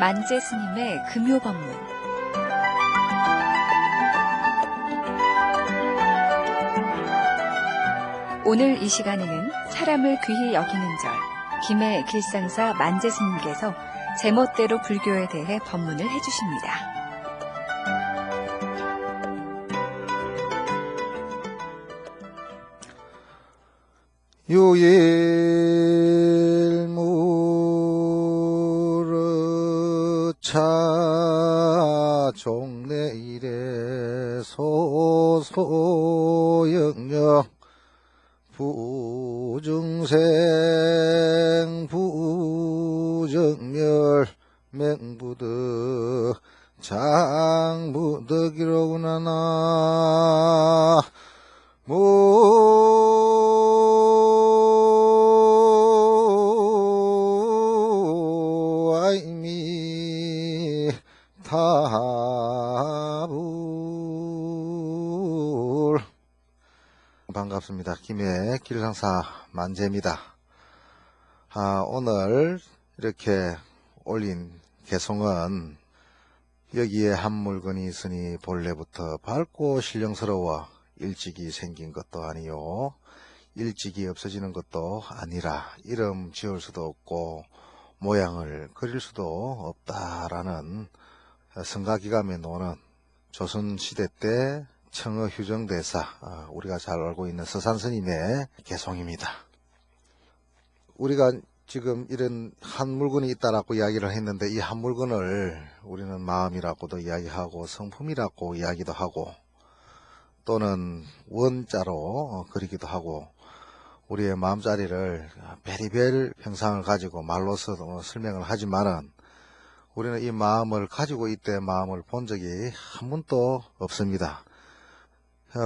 만재 스님의 금요법문. 오늘 이 시간에는 사람을 귀히 여기는 절, 김해 길상사 만재 스님께서 제멋대로 불교에 대해 법문을 해주십니다. 유일무르차 종래일에 소소영령 부중생 부정멸 맹부득 장부득이로구나 나 아이미 타불. 반갑습니다. 김해 길상사 만재입니다. 오늘 이렇게 올린 개송은 여기에 한 물건이 있으니 본래부터 밝고 신령스러워 일찍이 생긴 것도 아니요 일찍이 없어지는 것도 아니라 이름 지을 수도 없고 모양을 그릴 수도 없다라는 성가기감에 노는 조선시대 때 청어휴정대사, 우리가 잘 알고 있는 서산스님의 개송입니다. 우리가 지금 이런 한 물건이 있다라고 이야기를 했는데, 이 한 물건을 우리는 마음이라고도 이야기하고 성품이라고 이야기도 하고 또는 원자로 그리기도 하고, 우리의 마음자리를 베리벨 형상을 가지고 말로서 설명을 하지만은 우리는 이 마음을 가지고 이때 마음을 본 적이 한 번도 없습니다.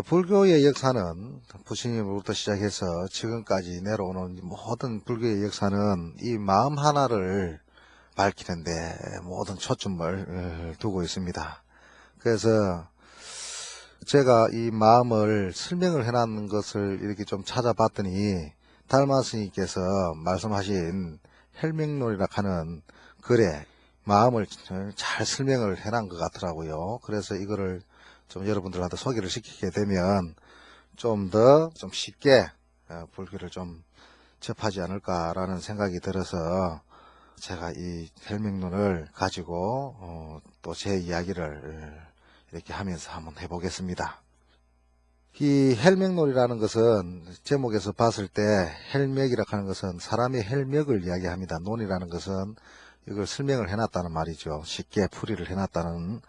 불교의 역사는 부처님으로부터 시작해서 지금까지 내려오는 모든 불교의 역사는 이 마음 하나를 밝히는데 모든 초점을 두고 있습니다. 그래서 제가 이 마음을 설명을 해놨는 것을 이렇게 좀 찾아봤더니 달마 스님께서 말씀하신 헬명론이라 하는 글에 마음을 잘 설명을 해놓은 것 같더라고요. 그래서 이거를 좀 여러분들한테 소개를 시키게 되면 좀 더 좀 쉽게 불교를 좀 접하지 않을까라는 생각이 들어서 제가 이 헬명론을 가지고 또 제 이야기를 이렇게 하면서 한번 해보겠습니다. 이 헬명론이라는 것은 제목에서 봤을 때 헬맥이라고 하는 것은 사람의 헬맥을 이야기합니다. 논이라는 것은 이걸 설명을 해놨다는 말이죠. 쉽게 풀이를 해놨다는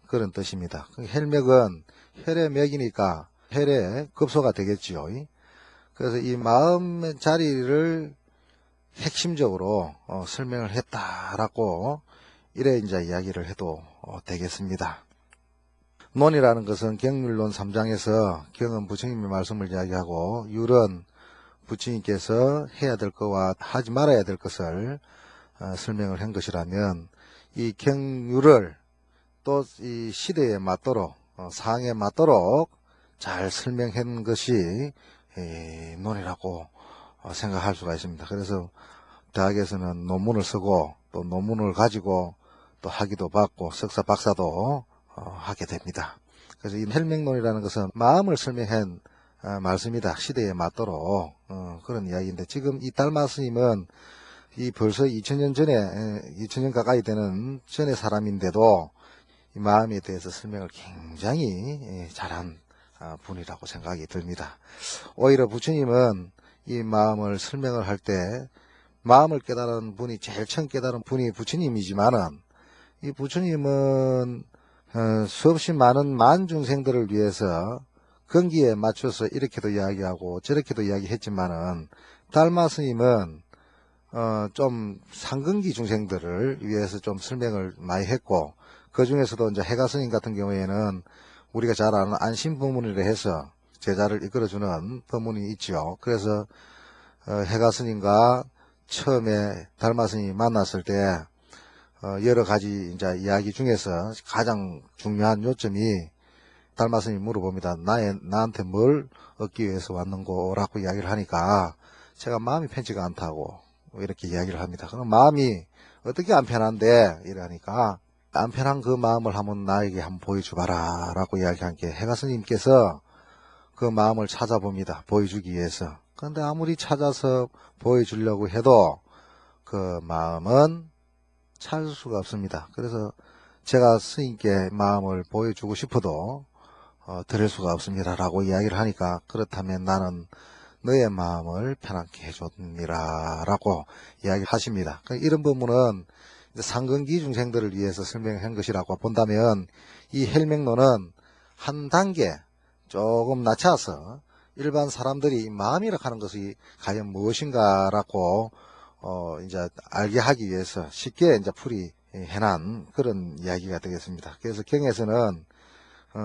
그런 뜻입니다. 헬맥은 혈의 맥이니까 혈의 급소가 되겠지요. 그래서 이 마음의 자리를 핵심적으로 설명을 했다라고 이래 이제 이야기를 해도 되겠습니다. 논이라는 것은 경률론 3장에서 경은 부처님의 말씀을 이야기하고 율은 부처님께서 해야 될 것과 하지 말아야 될 것을 설명을 한 것이라면, 이 경률을 또 이 시대에 맞도록 상황에 맞도록 잘 설명한 것이 논이라고 생각할 수가 있습니다. 그래서 대학에서는 논문을 쓰고 또 논문을 가지고 또 학위도 받고 석사 박사도 하게 됩니다. 그래서 이 헬명론이라는 것은 마음을 설명한 말씀이다. 시대에 맞도록 그런 이야기인데, 지금 이 달마 스님은 이 벌써 2000년 전에 2000년 가까이 되는 전의 사람인데도 이 마음에 대해서 설명을 굉장히 잘한 분이라고 생각이 듭니다. 오히려 부처님은 이 마음을 설명을 할 때 마음을 깨달은 분이 제일 처음 깨달은 분이 부처님이지만은, 이 부처님은 수없이 많은 만중생들을 위해서 건기에 맞춰서 이렇게도 이야기하고 저렇게도 이야기했지만은, 달마 스님은 좀 상근기 중생들을 위해서 좀 설명을 많이 했고, 그 중에서도 이제 해가 스님 같은 경우에는 우리가 잘 아는 안심법문이라 해서 제자를 이끌어주는 법문이 있죠. 그래서 해가 스님과 처음에 달마 스님이 만났을 때 여러 가지 이제 이야기 중에서 가장 중요한 요점이, 달마 스님이 물어봅니다. 나한테 뭘 얻기 위해서 왔는고라고 이야기를 하니까 제가 마음이 편치가 않다고 이렇게 이야기를 합니다. 그럼 마음이 어떻게 안 편한데? 이러니까 안 편한 그 마음을 한번 나에게 한번 보여줘봐라 라고 이야기한 게 해가 스님께서 그 마음을 찾아봅니다. 보여주기 위해서. 그런데 아무리 찾아서 보여주려고 해도 그 마음은 찾을 수가 없습니다. 그래서 제가 스님께 마음을 보여주고 싶어도 드릴 수가 없습니다 라고 이야기를 하니까, 그렇다면 나는 너의 마음을 편하게 해줬느니라 라고 이야기를 하십니다. 이런 부분은 상근기 중생들을 위해서 설명한 것이라고 본다면, 이 헬명론은 한 단계 조금 낮춰서 일반 사람들이 마음이라 하는 것이 과연 무엇인가라고 이제 알게 하기 위해서 쉽게 이제 풀이해난 그런 이야기가 되겠습니다. 그래서 경에서는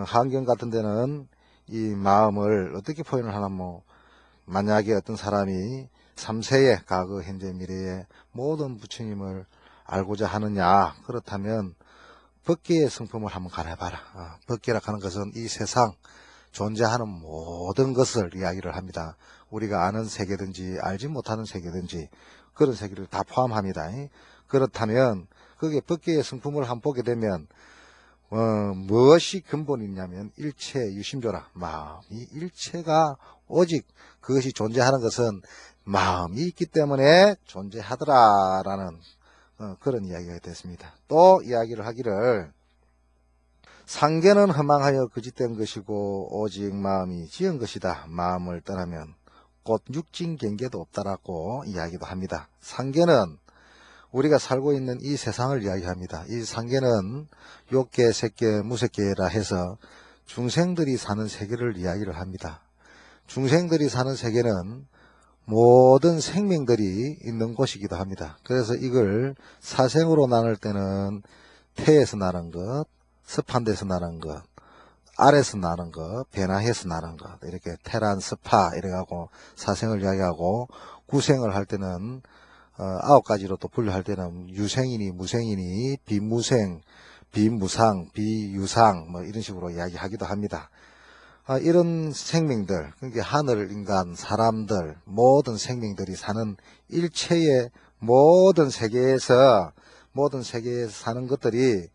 한경 같은 데는 이 마음을 어떻게 표현을 하냐면, 만약에 어떤 사람이 3세의 과거, 현재, 미래의 모든 부처님을 알고자 하느냐, 그렇다면 법계의 성품을 한번 가려봐라. 법계라 하는 것은 이 세상 존재하는 모든 것을 이야기를 합니다. 우리가 아는 세계든지 알지 못하는 세계든지 그런 세계를 다 포함합니다. 그렇다면 거기에 법계의 성품을 한번 보게 되면 무엇이 근본이 있냐면 일체 유심조라. 마음이 일체가 오직 그것이 존재하는 것은 마음이 있기 때문에 존재하더라라는 그런 이야기가 됐습니다. 또 이야기를 하기를, 상계는 허망하여 거짓된 것이고 오직 마음이 지은 것이다. 마음을 떠나면 곧 육진경계도 없다라고 이야기도 합니다. 상계는 우리가 살고 있는 이 세상을 이야기합니다. 이 상계는 욕계, 색계, 무색계라 해서 중생들이 사는 세계를 이야기를 합니다. 중생들이 사는 세계는 모든 생명들이 있는 곳이기도 합니다. 그래서 이걸 사생으로 나눌 때는 태에서 나는 것, 습한 데서 나는 것, 알에서 나는 것, 변화해서 나는 것, 이렇게 태란, 습하 이래가고 사생을 이야기하고, 구생을 할 때는 9가지로 또 분류할 때는 유생이니 무생이니 비무생, 비무상, 비유상 뭐 이런 식으로 이야기하기도 합니다. 이런 생명들, 그러니까 하늘, 인간, 사람들, 모든 생명들이 사는 일체의 모든 세계에서 사는 것들이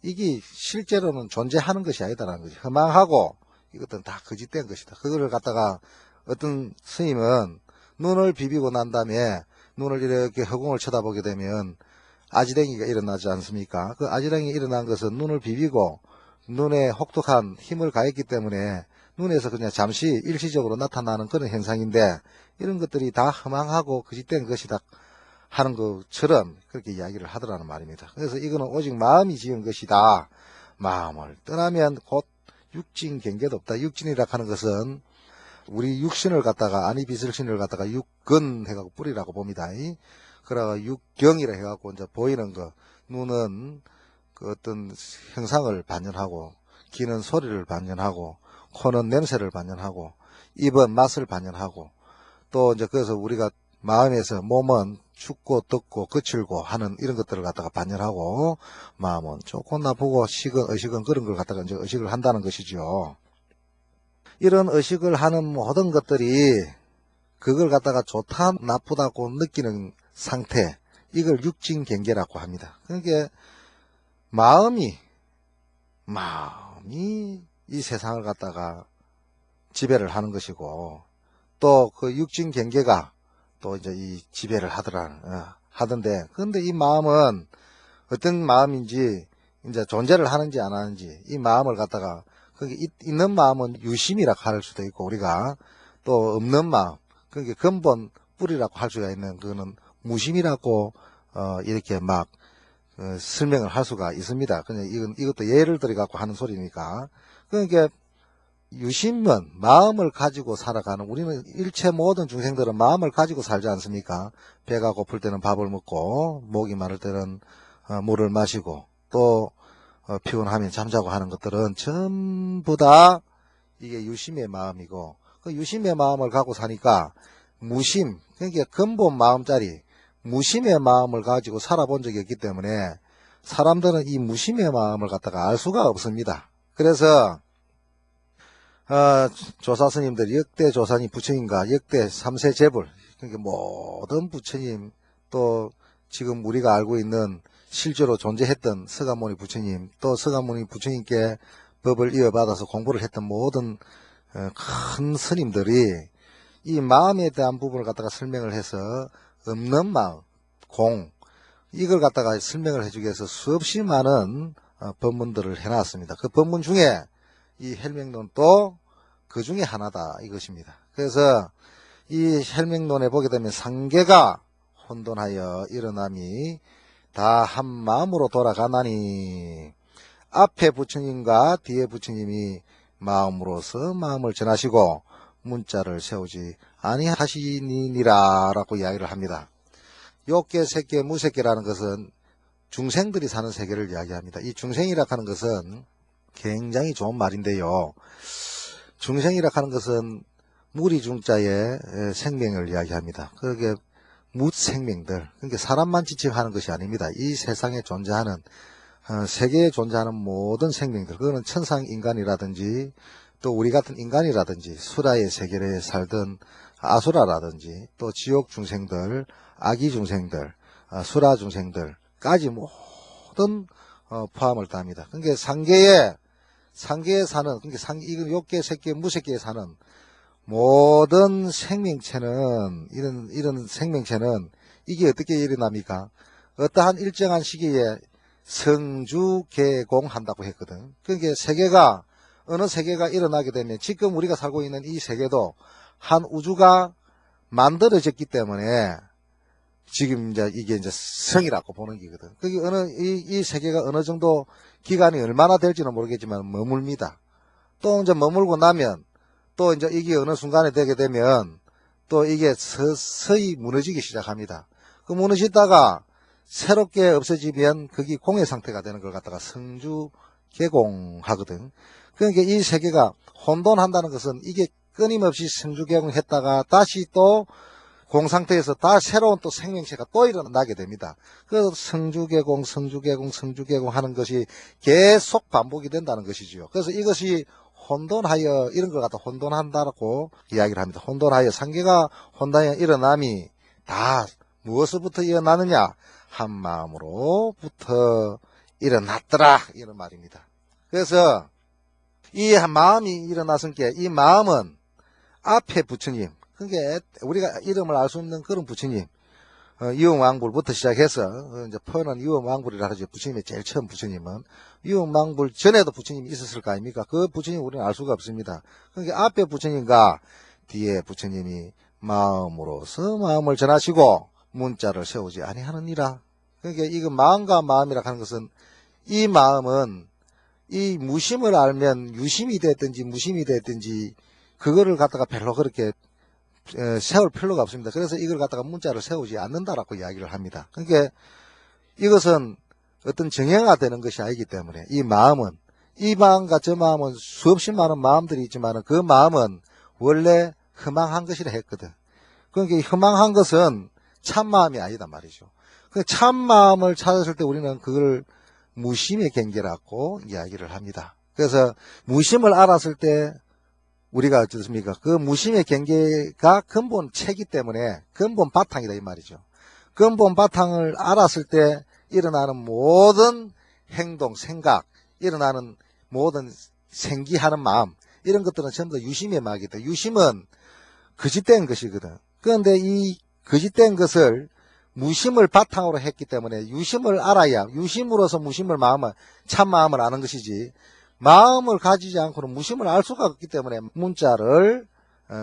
이게 실제로는 존재하는 것이 아니다라는 거지. 허망하고 이것들은 다 거짓된 것이다. 그거를 갖다가 어떤 스님은 눈을 비비고 난 다음에 눈을 이렇게 허공을 쳐다보게 되면 아지랭이가 일어나지 않습니까? 그 아지랭이 일어난 것은 눈을 비비고 눈에 혹독한 힘을 가했기 때문에 눈에서 그냥 잠시 일시적으로 나타나는 그런 현상인데, 이런 것들이 다 허망하고 거짓된 것이다 하는 것처럼 그렇게 이야기를 하더라는 말입니다. 그래서 이거는 오직 마음이 지은 것이다. 마음을 떠나면 곧 육진 경계도 없다. 육진이라 하는 것은 우리 육신을 갖다가, 아니비슬신을 갖다가 육근 해갖고 뿌리라고 봅니다. 그러가 육경이라 해갖고 이제 보이는 거, 눈은 그 어떤 형상을 반연하고, 귀는 소리를 반연하고, 코는 냄새를 반연하고, 입은 맛을 반연하고, 또 이제 그래서 우리가 마음에서 몸은 춥고 덥고 거칠고 하는 이런 것들을 갖다가 반연하고, 마음은 좋고 나쁘고 시건 의식은 그런 걸 갖다가 이제 의식을 한다는 것이죠. 이런 의식을 하는 모든 것들이 그걸 갖다가 좋다 나쁘다고 느끼는 상태, 이걸 육진경계라고 합니다. 그러니까 마음이 이 세상을 갖다가 지배를 하는 것이고, 또 그 육진경계가 또 이제 이 지배를 하던데, 그런데 이 마음은 어떤 마음인지, 이제 존재를 하는지 안 하는지, 이 마음을 갖다가, 거기 있는 마음은 유심이라고 할 수도 있고, 우리가 또 없는 마음, 그게 근본 뿌리라고 할 수가 있는 그거는 무심이라고 이렇게 막 설명을 할 수가 있습니다. 그냥 이것도 예를 들어 갖고 하는 소리니까. 그러니까 유심은 마음을 가지고 살아가는, 우리는 일체 모든 중생들은 마음을 가지고 살지 않습니까? 배가 고플 때는 밥을 먹고, 목이 마를 때는 물을 마시고, 또 피곤하면 잠자고 하는 것들은 전부 다 이게 유심의 마음이고, 그 유심의 마음을 갖고 사니까 무심, 그러니까 근본 마음짜리 무심의 마음을 가지고 살아본 적이 없기 때문에 사람들은 이 무심의 마음을 갖다가 알 수가 없습니다. 그래서 조사스님들, 역대 조사님 부처님과 역대 3세 제불, 그러니까 모든 부처님, 또 지금 우리가 알고 있는 실제로 존재했던 서가모니 부처님, 또 서가모니 부처님께 법을 이어받아서 공부를 했던 모든 큰 스님들이 이 마음에 대한 부분을 갖다가 설명을 해서 없는 마음, 공, 이걸 갖다가 설명을 해주기 위해서 수없이 많은 법문들을 해놨습니다. 그 법문 중에 이 헬명론도 그 중에 하나다 이것입니다. 그래서 이 헬명론에 보게 되면 상계가 혼돈하여 일어남이 다 한 마음으로 돌아가나니 앞에 부처님과 뒤에 부처님이 마음으로서 마음을 전하시고 문자를 세우지 아니하시니라 라고 이야기를 합니다. 욕계, 색계, 무색계라는 것은 중생들이 사는 세계를 이야기합니다. 이 중생이라 하는 것은 굉장히 좋은 말인데요. 중생이라 하는 것은 무리중자의 생명을 이야기합니다. 그게 무생명들, 그러니까 사람만 지칭하는 것이 아닙니다. 이 세상에 존재하는 세계에 존재하는 모든 생명들, 그거는 천상인간이라든지 또 우리 같은 인간이라든지 수라의 세계에 살던 아수라라든지 또 지옥 중생들, 아기 중생들, 수라 중생들까지 모든 포함을 다합니다. 그러니까 상계에 사는, 그러니까 이건 욕계, 색계, 무색계에 사는 모든 생명체는 이런 생명체는 이게 어떻게 일어납니까? 어떠한 일정한 시기에 성주개공한다고 했거든. 그러니까 세계가 어느 세계가 일어나게 되면 지금 우리가 살고 있는 이 세계도 한 우주가 만들어졌기 때문에 지금 이게 성이라고 보는 거거든. 그게 이 세계가 어느 정도 기간이 얼마나 될지는 모르겠지만 머물니다. 또 머물고 나면 또 이게 어느 순간에 되게 되면 또 이게 서서히 무너지기 시작합니다. 그 무너지다가 새롭게 없어지면 그게 공의 상태가 되는 걸 갖다가 성주 개공하거든. 그러니까 이 세계가 혼돈한다는 것은 이게 끊임없이 성주 개공했다가 다시 또 공상태에서 다 새로운 또 생명체가 또 일어나게 됩니다. 그래서 성주개공, 성주개공, 성주개공 하는 것이 계속 반복이 된다는 것이지요. 그래서 이것이 혼돈하여 이런 걸 갖다 혼돈한다라고 이야기를 합니다. 혼돈하여 상계가 혼돈하여 일어남이 다 무엇으로부터 일어나느냐? 한 마음으로부터 일어났더라 이런 말입니다. 그래서 이 마음이 일어났으니까 이 마음은 앞에 부처님, 그게 우리가 이름을 알 수 없는 그런 부처님, 유흥왕불부터 시작해서 이제 표현은 유흥왕불이라 하죠. 부처님의 제일 처음 부처님은 유흥왕불 전에도 부처님이 있었을 거 아닙니까? 그 부처님 우리는 알 수가 없습니다. 그러니까 앞에 부처님과 뒤에 부처님이 마음으로서 마음을 전하시고 문자를 세우지 아니하느니라. 그러니까 이거 마음과 마음이라 하는 것은 이 마음은 이 무심을 알면 유심이 됐든지 무심이 됐든지 그거를 갖다가 별로 그렇게 세울 필요가 없습니다. 그래서 이걸 갖다가 문자를 세우지 않는다라고 이야기를 합니다. 그러니까 이것은 어떤 정형화 되는 것이 아니기 때문에 이 마음은 이 마음과 저 마음은 수없이 많은 마음들이 있지만 그 마음은 원래 허망한 것이라 했거든. 그러니까 허망한 것은 참 마음이 아니다 말이죠. 참 마음을 찾았을 때 우리는 그걸 무심의 경계라고 이야기를 합니다. 그래서 무심을 알았을 때 우리가 어떻습니까? 그 무심의 경계가 근본체이기 때문에 근본 바탕이다 이 말이죠. 근본 바탕을 알았을 때 일어나는 모든 행동, 생각, 일어나는 모든 생기하는 마음 이런 것들은 전부 다 유심의 마음이다. 유심은 거짓된 것이거든. 그런데 이 거짓된 것을 무심을 바탕으로 했기 때문에 유심을 알아야 유심으로서 무심을 참 마음을 아는 것이지 마음을 가지지 않고는 무심을 알 수가 없기 때문에 문자를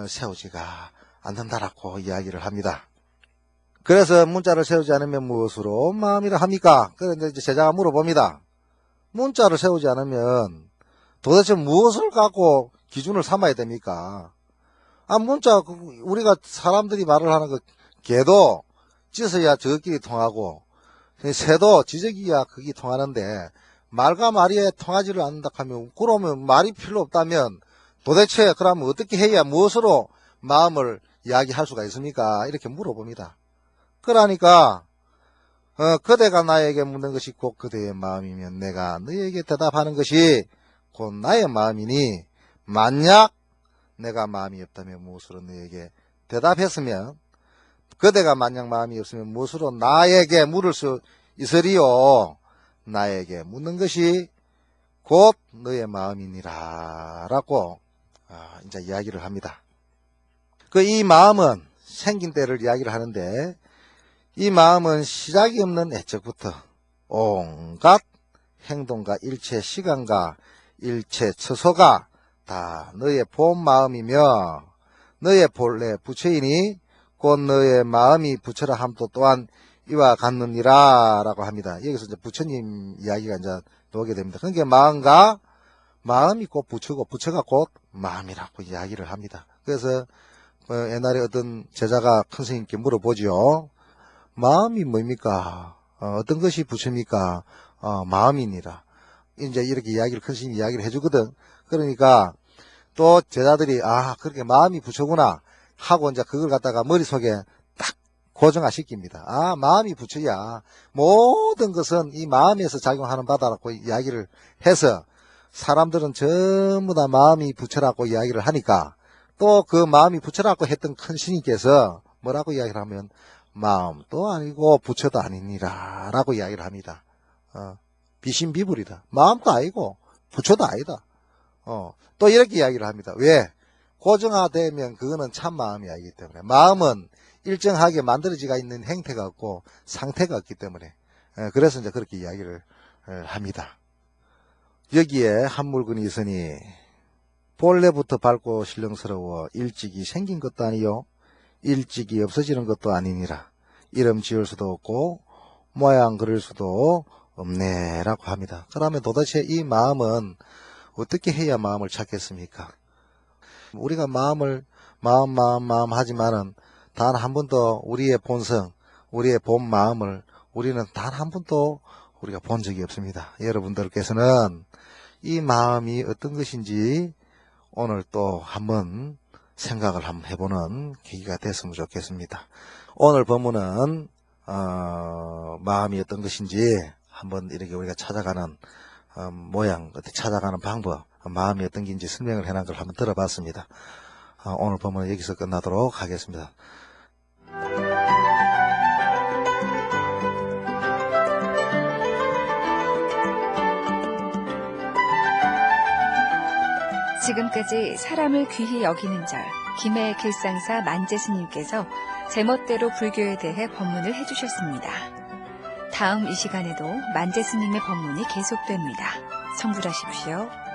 세우지가 않는다라고 이야기를 합니다. 그래서 문자를 세우지 않으면 무엇으로 마음이라 합니까? 그런데 이제 제자가 물어봅니다. 문자를 세우지 않으면 도대체 무엇을 갖고 기준을 삼아야 됩니까? 문자 우리가 사람들이 말을 하는 거 개도 짖어야 저끼리 통하고 새도 지저귀야 그게 통하는데 말과 말이 통하지를 않는다 하면 그러면 말이 필요 없다면 도대체 그러면 어떻게 해야 무엇으로 마음을 이야기할 수가 있습니까? 이렇게 물어봅니다. 그러니까 그대가 나에게 묻는 것이 곧 그대의 마음이면 내가 너에게 대답하는 것이 곧 나의 마음이니 만약 내가 마음이 없다면 무엇으로 너에게 대답했으면 그대가 만약 마음이 없으면 무엇으로 나에게 물을 수 있으리요. 나에게 묻는 것이 곧 너의 마음이니라 라고 이제 이야기를 합니다. 이 마음은 생긴 때를 이야기를 하는데, 이 마음은 시작이 없는 애적부터 온갖 행동과 일체 시간과 일체 처소가 다 너의 본 마음이며 너의 본래 부처이니 곧 너의 마음이 부처라 함도 또한 이와 같느니라 라고 합니다. 여기서 이제 부처님 이야기가 이제 나오게 됩니다. 그러니까 마음이 곧 부처고 부처가 곧 마음이라고 이야기를 합니다. 그래서 옛날에 어떤 제자가 큰 스님께 물어보죠. 마음이 뭡니까? 어떤 것이 부처입니까? 마음이니라. 이제 이렇게 이야기를 큰 스님이 이야기를 해주거든. 그러니까 또 제자들이 그렇게 마음이 부처구나 하고 이제 그걸 갖다가 머릿속에 딱 고정화시킵니다. 마음이 부처야. 모든 것은 이 마음에서 작용하는 바다라고 이야기를 해서 사람들은 전부 다 마음이 부처라고 이야기를 하니까 또 그 마음이 부처라고 했던 큰 스님께서 뭐라고 이야기를 하면 마음도 아니고 부처도 아니니라 라고 이야기를 합니다. 비신비불이다. 마음도 아니고 부처도 아니다. 또 이렇게 이야기를 합니다. 왜? 고정화되면 그거는 참 마음이 아니기 때문에. 마음은 일정하게 만들어지가 있는 행태가 없고 상태가 없기 때문에. 그래서 이제 그렇게 이야기를 합니다. 여기에 한 물건이 있으니 본래부터 밝고 신령스러워 일찍이 생긴 것도 아니요 일찍이 없어지는 것도 아니니라. 이름 지을 수도 없고 모양 그릴 수도 없네 라고 합니다. 그러면 도대체 이 마음은 어떻게 해야 마음을 찾겠습니까? 우리가 마음 하지만은 단 한 번도 우리의 본성, 우리의 본 마음을 우리는 단 한 번도 우리가 본 적이 없습니다. 여러분들께서는 이 마음이 어떤 것인지 오늘 또 한번 생각을 한번 해보는 계기가 됐으면 좋겠습니다. 오늘 본문은 마음이 어떤 것인지 한번 이렇게 우리가 찾아가는 모양, 찾아가는 방법, 마음이 어떤 게인지 설명을 해놓은 걸 한번 들어봤습니다. 오늘 본문은 여기서 끝나도록 하겠습니다. 지금까지 사람을 귀히 여기는 절, 김해 길상사 만재스님께서 제멋대로 불교에 대해 법문을 해주셨습니다. 다음 이 시간에도 만재스님의 법문이 계속됩니다. 성불하십시오.